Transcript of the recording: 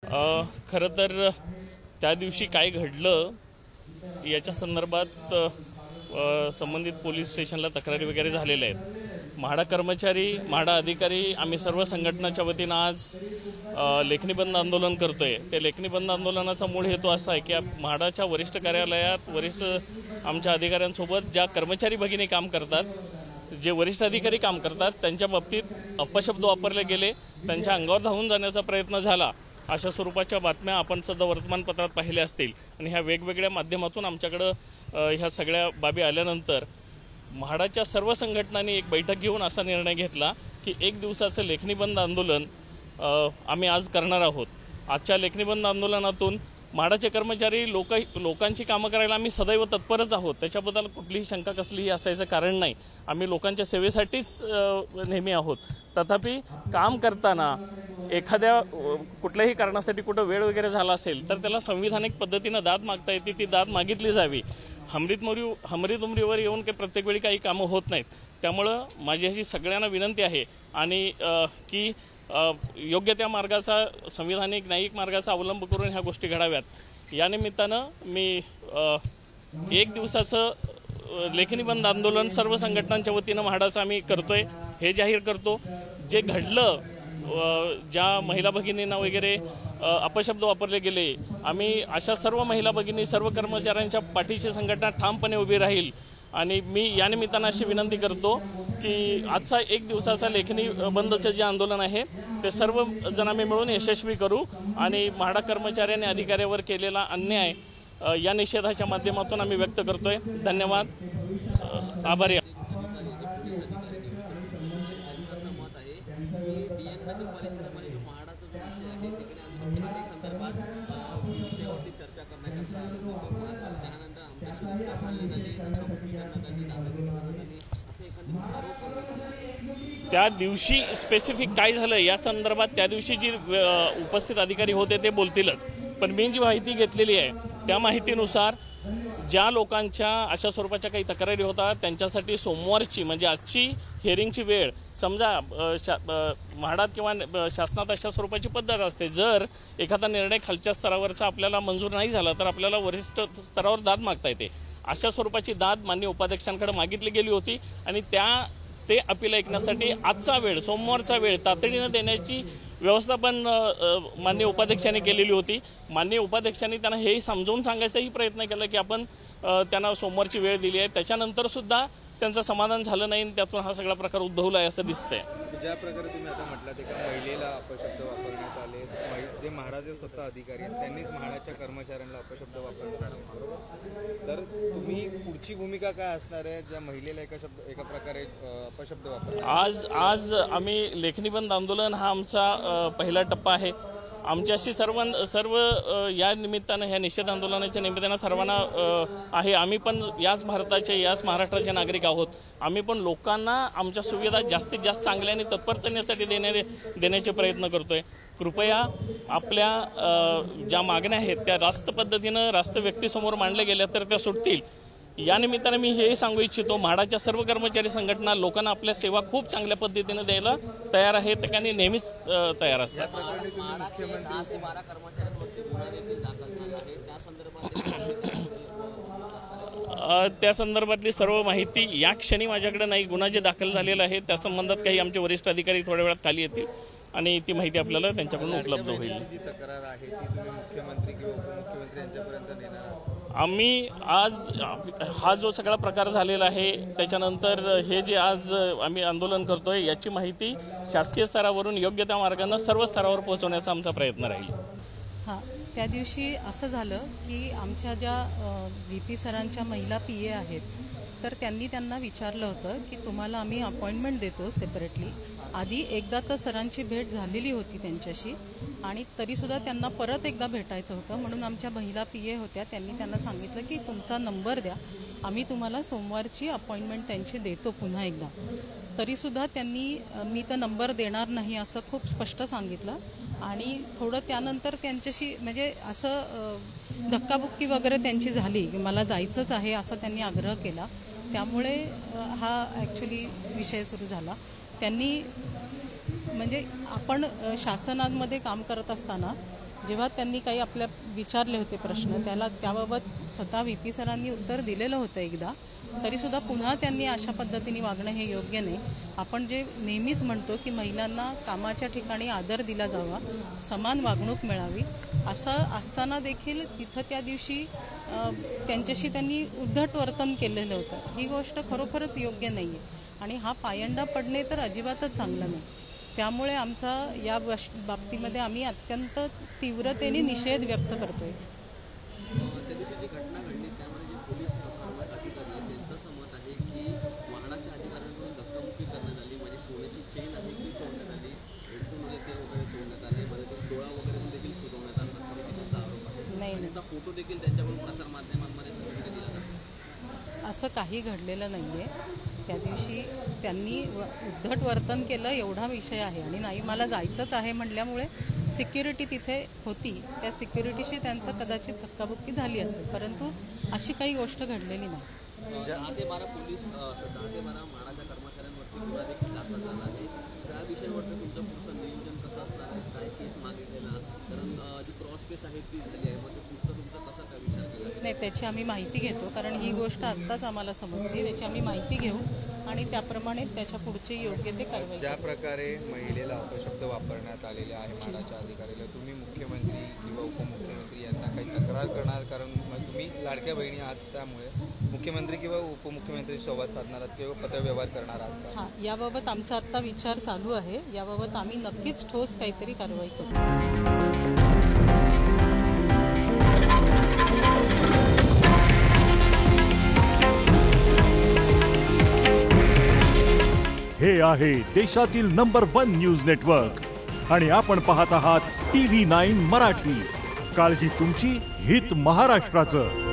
खरं तर त्या दिवशी काय घडलं याच्या संदर्भात संबंधित पोलीस स्टेशनला तक्रारी वगैरे झालेल्या आहेत। म्हाडा कर्मचारी, म्हाडा अधिकारी आम्ही सर्व संघटनाच्या वतीनं आज लेखणी बंद आंदोलन करतोय। ते लेखणी बंद आंदोलनाचा मूळ हेतू असा आहे की म्हाडाच्या वरिष्ठ कार्यालयात वरिष्ठ आमच्या अधिकाऱ्यांसोबत ज्या कर्मचारी भगिनी काम करतात, जे वरिष्ठ अधिकारी काम करतात, त्यांच्या बाबतीत अपशब्द वापरले गेले, त्यांच्या अंगावर धावून जाण्याचा प्रयत्न झाला, अशा स्वरूपाच्या बातम्या आपण सुद्धा वर्तमानपत्रात पाहिल्या असतील। आणि ह्या वेगवेगळ्या माध्यमातून आमच्याकडे ह्या सगळ्या बाबी आल्यानंतर म्हाडाच्या सर्व संघटनांनी एक बैठक घेऊन असा निर्णय घेतला की एक दिवसाचं लेखणी बंद आंदोलन आम्ही आज करणार आहोत। आजच्या लेखणी बंद आंदोलनातून म्हाडाचे कर्मचारी लोकांची कामं करायला आम्ही सदैव तत्परच आहोत, त्याच्याबद्दल कुठलीही शंका कसलीही असायचं कारण नाही। आम्ही लोकांच्या सेवेसाठीच नेहमी आहोत। तथापि काम करताना एखाद्या कुठल्याही कारणासाठी कुठं वेळ वगैरे झाला असेल तर त्याला संविधानिक पद्धतीनं दाद मागता येते, ती दाद मागितली जावी। हमरीतुमरीवर येऊन काही प्रत्येक वेळी काही कामं होत नाहीत। त्यामुळं माझी अशी सगळ्यांना विनंती आहे आणि की योग्य त्या मार्गाचा, संविधानिक न्यायिक मार्गाचा अवलंब करून ह्या गोष्टी घडाव्यात। या निमित्तानं मी एक दिवसाचं लेखणी बंद आंदोलन सर्व संघटनांच्या वतीनं म्हाडाचं आम्ही करतोय, हे जाहीर करतो। जे घडलं, ज्या महिला भगिनींना वगैरे अपशब्द वापरले गेले, आम्ही अशा सर्व महिला भगिनी, सर्व कर्मचाऱ्यांच्या पाठीशी संघटना ठामपणे उभी राहील। आणि मी या निमित्तानं अशी विनंती करतो की आजचा एक दिवसाचा लेखणी बंदचं जे आंदोलन आहे ते सर्व जण आम्ही मिळून यशस्वी करू आणि म्हाडा कर्मचाऱ्यांनी अधिकाऱ्यावर केलेला अन्याय या निषेधाच्या माध्यमातून आम्ही व्यक्त करतोय। धन्यवाद, आभारी। त्या दिवशी स्पेसिफिक काय झालं या संदर्भात त्या दिवशी जी उपस्थित अधिकारी होते ते बोलतीलच, पण मी जी माहिती घेतलेली आहे त्या माहितीनुसार ज्या लोकांच्या अशा स्वरूपाच्या काही तक्रारी होतात त्यांच्यासाठी सोमवारची म्हणजे आजची हिअरिंगची वेळ, समजा म्हाडात किंवा शासनात अशा स्वरूपाची पद्धत असते, जर एखादा निर्णय खालच्या स्तरावरचा आपल्याला मंजूर नाही झाला तर आपल्याला वरिष्ठ स्तरावर दाद मागता येते। अशा स्वरूपाची दाद मान्य उपाध्यक्षांकडे मागितली गेली होती आणि ते अपील ऐकण्यासाठी आजचा वेळ, सोमवारचा वेळ तातडीनं देण्याची व्यवस्था पण मान्य उपाध्यक्षांनी केलेली होती। मान्य उपाध्यक्षांनी त्यांना हेही समजावून सांगायचाही प्रयत्न केला की आपण त्यांना सोमवारची वेळ दिली आहे, त्याच्यानंतर सुद्धा त्यांचं समाधान झालं नाही, त्यातून हा सगळा प्रकार उद्भवला आहे असं दिसतंय। ज्या प्रकारे तुम्ही आता म्हटलं ते महिलेला अपशब्द वापरण्यात आले, जे म्हाडाचे स्वतः अधिकारी आहेत त्यांनीच म्हाडाच्या कर्मचाऱ्यांना अपशब्द वापरण्यात आले, तर तुम्ही पुढची भूमिका काय असणार आहे ज्या महिलेला एका प्रकारे अपशब्द वापर? आज आम्ही लेखणी बंद आंदोलन हा आमचा पहिला टप्पा आहे। आमच्याशी सर्व या निमित्तानं, ह्या निषेध आंदोलनाच्या निमित्तानं सर्वांना आहे, आम्ही पण याच भारताचे, याच महाराष्ट्राचे नागरिक आहोत। आम्ही पण लोकांना आमच्या सुविधा जास्तीत जास्त चांगल्या आणि तत्परतेसाठी देण्याचे प्रयत्न करतोय। कृपया आपल्या ज्या मागण्या आहेत त्या रास्त पद्धतीनं, रास्त व्यक्तीसमोर मांडल्या गेल्या तर त्या सुटतील। या निमित्तानं मी हे सांगू इच्छितो, म्हाडाच्या सर्व कर्मचारी संघटना लोकांना आपल्या सेवा खूप चांगल्या पद्धतीने द्यायला तयार आहेत, त्यांनी नेहमीच तयार असतात। त्या संदर्भातली सर्व माहिती या क्षणी माझ्याकडे नाही, गुन्हा जे दाखल झालेला आहे त्या संबंधात काही आमचे वरिष्ठ अधिकारी थोड्या वेळात खाली येतील आणि ती माहिती आपल्याला त्यांच्याकडून उपलब्ध होईल। जी तक्रार आहे ती तुम्ही मुख्यमंत्री किंवा उपमुख्यमंत्री यांच्यापर्यंत नेणार? आम्ही आज हा जो सगळा प्रकार झालेला आहे त्याच्यानंतर हे जे आज आम्ही आंदोलन करतोय याची माहिती शासकीय स्तरावरून योग्य त्या मार्गाने सर्व स्तरावर पोहोचवण्याचा आमचा प्रयत्न राहील। हां, त्या दिवशी असं झालं की आमच्या ज्या VP सरांच्या महिला PA आहेत तर त्यांना विचारलं होतं की तुम्हाला आम्ही अपॉइंटमेंट देतो सेपरेटली। आधी एकदा तर सरांची भेट झालेली होती त्यांच्याशी आणि तरीसुद्धा त्यांना परत एकदा भेटायचं होतं, म्हणून आमच्या महिला PA होत्या, त्यांना सांगितलं की तुमचा नंबर द्या, आम्ही तुम्हाला सोमवारची अपॉइंटमेंट त्यांची देतो पुन्हा एकदा। तरीसुद्धा मी तर नंबर देणार नाही असं खूप स्पष्ट सांगितलं आणि थोडं त्यानंतर त्यांच्याशी म्हणजे असं धक्काबुक्की वगैरे त्यांची झाली की मला जायचंच आहे असं त्यांनी आग्रह केला, त्यामुळे हा ॲक्च्युली विषय सुरू झाला। त्यांनी म्हणजे आपण शासनामध्ये काम करत असताना जेव्हा त्यांनी काही आपल्या विचारले होते प्रश्न त्याबाबत स्वतः VP सरांनी उत्तर दिलेलं होतं एकदा, तरीसुद्धा पुन्हा त्यांनी अशा पद्धतीने वागणं हे योग्य नाही. आपण जे नेहमीच म्हणतो की महिलांना कामाच्या ठिकाणी आदर दिला जावा, समान वागणूक मिळावी, असं असताना देखील तिथं त्या दिवशी त्यांच्याशी त्यांनी उद्धट वर्तन केलेलं होतं. ही गोष्ट खरोखरच योग्य नाही आहे आणि हा पायंडा पडणे तर अजिबातच चांगलं नाही. त्यामुळे आमचा या बाबतीमध्ये आम्ही अत्यंत तीव्रतेने निषेध व्यक्त करतोय. त्या दिवशी जी घटना घडली त्यामध्ये जे पोलीस अधिकारी आहेत त्यांचं समज आहे की वाहनाच्या अधिकाऱ्यांकडून धक्काबुक्की करण्यात आली. म्हणजे सोन्याची चेन आहे ती तोडण्यात आली, हेडफोन वगैरे तोडण्यात आले, मध्ये तो डोळा वगैरे देखील सुरवण्यात आला असा त्यांचा आरोप आहे. नाही, त्याचा फोटो देखील त्यांच्याकडून प्रसार माध्यमांमध्ये समोर दिला जातो. असं काही घडलेलं नाही आहे. त्या दिवशी त्यांनी उद्धट वर्तन केलं एवढा विषय आहे आणि नाही मला जायचंच आहे म्हटल्यामुळे सिक्युरिटी तिथे होती, त्या सिक्युरिटीशी त्यांचं कदाचित धक्काबुक्की झाली असेल, परंतु अशी काही गोष्ट घडलेली नाही. 10 ते 12 पोलीस 10 ते 12 म्हाडाच्या कर्मचाऱ्यांवरती गुन्हा देखील दाखल झाला आहे. त्या विषयावरती तुमचं पुढचं नियोजन कसं असणार आहे? काय केस मागितलेला, कारण जी क्रॉस केस आहे ती झाली आहे, मग ते पुढचं तुमचं कसं काय विचार केला? नाही, त्याची आम्ही माहिती घेतो, कारण ही गोष्ट आत्ताच आम्हाला समजते. त्याची आम्ही माहिती घेऊ आणि त्याप्रमाणे त्याच्या पुढची योग्य ते कारवाई. ज्या प्रकारे महिलेला अपशब्द वापरण्यात आलेले आहे म्हाडाच्या अधिकाऱ्याला, तुम्ही मुख्यमंत्री किंवा उपमुख्यमंत्री यांना काही तक्रार करणार? कारण तुम्ही लाडक्या बहिणी आहात, त्यामुळे मुख्यमंत्री किंवा उपमुख्यमंत्री संवाद साधणार आहात किंवा पत्रव्यवहार करणार आहात का? हां, याबाबत आमचा आत्ता विचार चालू आहे. याबाबत आम्ही नक्कीच ठोस काहीतरी कारवाई करू. हे आहे देशातील नंबर 1 न्यूज नेटवर्क आणि आपण पाहत आहात TV9 मराठी. काळजी तुमची, हित महाराष्ट्राचं.